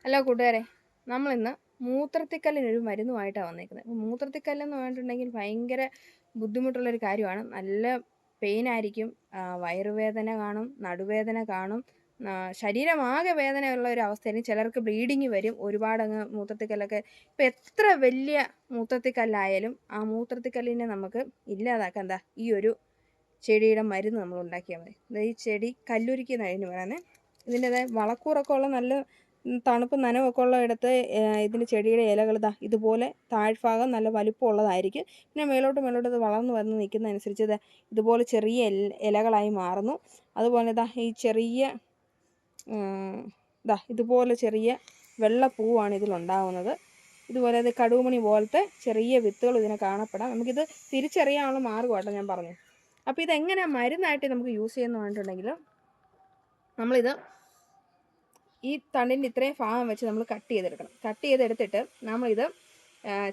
Hello കൂട്ടുകാരെ, നമ്മളിന്ന് മൂത്രത്തിക്കല്ലിനൊരു മരുന്നുമായിട്ടാണ് വന്നേക്കുന്നത്. അപ്പോൾ മൂത്രത്തിക്കല്ലെന്ന് പറഞ്ഞിട്ടുണ്ടെങ്കിൽ ഭയങ്കര ബുദ്ധിമുട്ടുള്ളൊരു കാര്യമാണ്. നല്ല പെയിനായിരിക്കും, വയറുവേദന കാണും, നടുവേദന കാണും, ശരീരമാകെ വേദനയുള്ള ഒരു അവസ്ഥയായിരിക്കും. ചിലർക്ക് ബ്ലീഡിങ് വരും, ഒരുപാടങ്ങ് മൂത്രത്തിക്കല്ലൊക്കെ. ഇപ്പം എത്ര വലിയ മൂത്രത്തിക്കല്ലായാലും ആ മൂത്രത്തിക്കല്ലിനെ നമുക്ക് ഇല്ലാതാക്കാൻ ഈ ഒരു ചെടിയുടെ മരുന്ന് നമ്മൾ ഉണ്ടാക്കിയാൽ മതി. ഈ ചെടി കല്ലുരുക്കി എന്നതിന് പറയുന്നത്. ഇതിൻ്റെതായ വളക്കൂറൊക്കെ ഉള്ള നല്ല തണുപ്പ് നനവൊക്കെ ഉള്ള ഇടത്ത് ഇതിൻ്റെ ചെടിയുടെ ഇലകൾ ഇതുപോലെ താഴ്ഭാഗം നല്ല വലിപ്പമുള്ളതായിരിക്കും. പിന്നെ മേലോട്ട് ഇത് വളർന്നു വന്ന് നിൽക്കുന്നതനുസരിച്ച് ഇതുപോലെ ചെറിയ ഇലകളായി മാറുന്നു. അതുപോലെ ഈ ചെറിയ ഇതുപോലെ ചെറിയ വെള്ളപ്പൂവാണ് ഇതിലുണ്ടാകുന്നത്. ഇതുപോലെ അത് കടുകുമണി പോലത്തെ ചെറിയ വിത്തുകൾ ഇതിനെ കാണപ്പെടാം. നമുക്കിത് തിരിച്ചറിയാനുള്ള മാർഗ്ഗമായിട്ടോ ഞാൻ പറഞ്ഞു. അപ്പോൾ ഇതെങ്ങനെ മരുന്നായിട്ട് നമുക്ക് യൂസ് ചെയ്യുന്ന പറഞ്ഞിട്ടുണ്ടെങ്കിൽ, നമ്മളിത് ഈ തണ്ടിൻ്റെ ഇത്രയും ഭാഗം വെച്ച് നമ്മൾ കട്ട് ചെയ്തെടുക്കണം. കട്ട് ചെയ്തെടുത്തിട്ട് നമ്മളിത്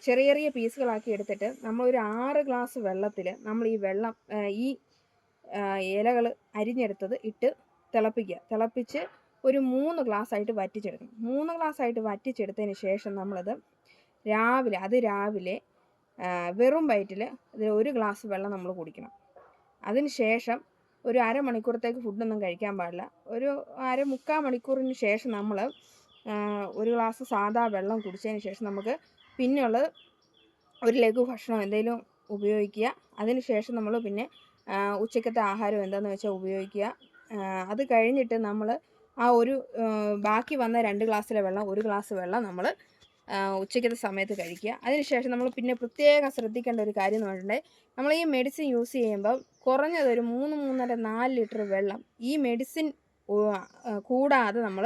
ചെറിയ ചെറിയ പീസുകളാക്കി എടുത്തിട്ട് നമ്മളൊരു 6 ഗ്ലാസ് വെള്ളത്തിൽ നമ്മൾ ഈ വെള്ളം ഈ ഇലകൾ അരിഞ്ഞെടുത്തത് ഇട്ട് തിളപ്പിച്ച് ഒരു 3 ഗ്ലാസ് ആയിട്ട് വറ്റിച്ചെടുക്കണം. 3 ഗ്ലാസ് ആയിട്ട് വറ്റിച്ചെടുത്തതിന് ശേഷം നമ്മളത് രാവിലെ വെറും വയറ്റിൽ ഇതിൽ 1 ഗ്ലാസ് വെള്ളം നമ്മൾ കുടിക്കണം. അതിന് ശേഷം ഒരു അരമണിക്കൂറത്തേക്ക് ഫുഡൊന്നും കഴിക്കാൻ പാടില്ല. ഒരു മുക്കാൽ മണിക്കൂറിന് ശേഷം നമ്മൾ 1 ഗ്ലാസ് സാദാ വെള്ളം കുടിച്ചതിന് ശേഷം നമുക്ക് പിന്നെയുള്ളത് ഒരു ലഘു ഭക്ഷണം എന്തെങ്കിലും ഉപയോഗിക്കുക. അതിന് ശേഷം നമ്മൾ പിന്നെ ഉച്ചക്കത്തെ ആഹാരം എന്താണെന്ന് വെച്ചാൽ ഉപയോഗിക്കുക. അത് കഴിഞ്ഞിട്ട് നമ്മൾ ആ ബാക്കി വന്ന 2 ഗ്ലാസ്സിലെ വെള്ളം 1 ഗ്ലാസ് വെള്ളം നമ്മൾ ഉച്ചയ്ക്കത്തെ സമയത്ത് കഴിക്കുക. അതിനുശേഷം നമ്മൾ പിന്നെ പ്രത്യേകം ശ്രദ്ധിക്കേണ്ട ഒരു കാര്യം എന്ന് പറഞ്ഞിട്ടുണ്ടെങ്കിൽ, നമ്മൾ ഈ മെഡിസിൻ യൂസ് ചെയ്യുമ്പോൾ കുറഞ്ഞത് ഒരു 3-3.5-4 ലിറ്റർ വെള്ളം ഈ മെഡിസിൻ കൂടാതെ നമ്മൾ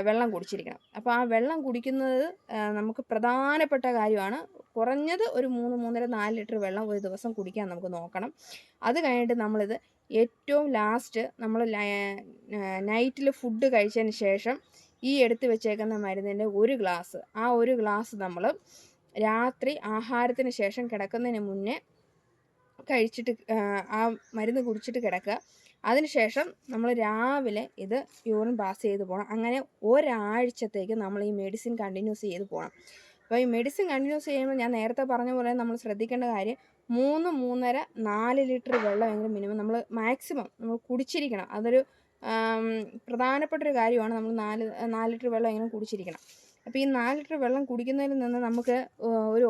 വെള്ളം കുടിച്ചിരിക്കണം. അപ്പോൾ ആ വെള്ളം കുടിക്കുന്നത് നമുക്ക് പ്രധാനപ്പെട്ട കാര്യമാണ്. കുറഞ്ഞത് ഒരു 3-3.5-4 ലിറ്റർ വെള്ളം ഒരു ദിവസം കുടിക്കാൻ നമുക്ക് നോക്കണം. അത് കഴിഞ്ഞിട്ട് നമ്മളിത് ഏറ്റവും ലാസ്റ്റ് നമ്മൾ നൈറ്റിൽ ഫുഡ് കഴിച്ചതിന് ശേഷം ഈ എടുത്ത് വെച്ചേക്കുന്ന മരുന്നിൻ്റെ 1 ഗ്ലാസ്, ആ 1 ഗ്ലാസ് നമ്മൾ രാത്രി ആഹാരത്തിന് ശേഷം കിടക്കുന്നതിന് മുന്നേ കഴിച്ചിട്ട് ആ മരുന്ന് കുടിച്ചിട്ട് കിടക്കുക. അതിനുശേഷം നമ്മൾ രാവിലെ ഇത് യൂറിൻ പാസ് ചെയ്ത് പോകണം. അങ്ങനെ ഒരാഴ്ചത്തേക്ക് നമ്മൾ ഈ മെഡിസിൻ കണ്ടിന്യൂസ് ചെയ്ത് പോകണം. അപ്പോൾ ഈ മെഡിസിൻ കണ്ടിന്യൂസ് ചെയ്യുമ്പോൾ ഞാൻ നേരത്തെ പറഞ്ഞ പോലെ നമ്മൾ ശ്രദ്ധിക്കേണ്ട കാര്യം 3-3.5-4 ലിറ്റർ വെള്ളമെങ്കിലും മിനിമം നമ്മൾ മാക്സിമം നമ്മൾ കുടിച്ചിരിക്കണം. അതൊരു പ്രധാനപ്പെട്ടൊരു കാര്യമാണ്. നമ്മൾ 4 ലിറ്റർ വെള്ളം എങ്ങനെ കുടിച്ചിരിക്കണം. അപ്പോൾ ഈ 4 ലിറ്റർ വെള്ളം കുടിക്കുന്നതിൽ നിന്ന് നമുക്ക്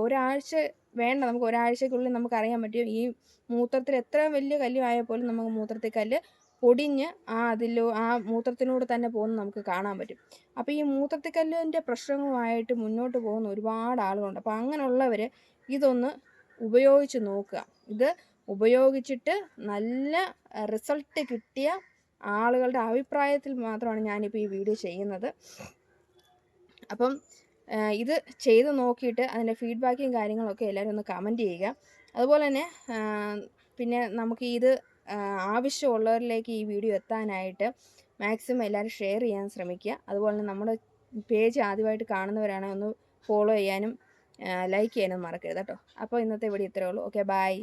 ഒരാഴ്ച വേണ്ട, നമുക്ക് ഒരാഴ്ചക്കുള്ളിൽ നമുക്കറിയാൻ പറ്റും ഈ മൂത്രത്തിൽ എത്ര വലിയ കല്ലുമായാൽ പോലും നമുക്ക് മൂത്രത്തിൽ കല്ല് പൊടിഞ്ഞ് ആ മൂത്രത്തിനോട് തന്നെ പോകുന്നത് നമുക്ക് കാണാൻ പറ്റും. അപ്പോൾ ഈ മൂത്രത്തിക്കല്ലിൻ്റെ പ്രശ്നങ്ങളുമായിട്ട് മുന്നോട്ട് പോകുന്ന ഒരുപാട് ആളുകളുണ്ട്. അപ്പോൾ അങ്ങനെയുള്ളവർ ഇതൊന്ന് ഉപയോഗിച്ച് നോക്കുക. ഇത് ഉപയോഗിച്ചിട്ട് നല്ല റിസൾട്ട് കിട്ടിയ ആളുകളുടെ അഭിപ്രായത്തിൽ മാത്രമാണ് ഞാനിപ്പോൾ ഈ വീഡിയോ ചെയ്യുന്നത്. അപ്പം ഇത് ചെയ്ത് നോക്കിയിട്ട് അതിൻ്റെ ഫീഡ്ബാക്കും കാര്യങ്ങളൊക്കെ എല്ലാവരും ഒന്ന് കമൻറ്റ് ചെയ്യുക. അതുപോലെ തന്നെ പിന്നെ നമുക്ക് ഇത് ആവശ്യമുള്ളവരിലേക്ക് ഈ വീഡിയോ എത്താനായിട്ട് മാക്സിമം എല്ലാവരും ഷെയർ ചെയ്യാൻ ശ്രമിക്കുക. അതുപോലെ തന്നെ നമ്മുടെ പേജ് ആദ്യമായിട്ട് കാണുന്നവരാണെങ്കിൽ ഒന്ന് ഫോളോ ചെയ്യാനും ലൈക്ക് ചെയ്യാനും മറക്കരുത് കേട്ടോ. അപ്പോൾ ഇന്നത്തെ വീഡിയോ ഇത്രയേ ഉള്ളൂ. Okay, by.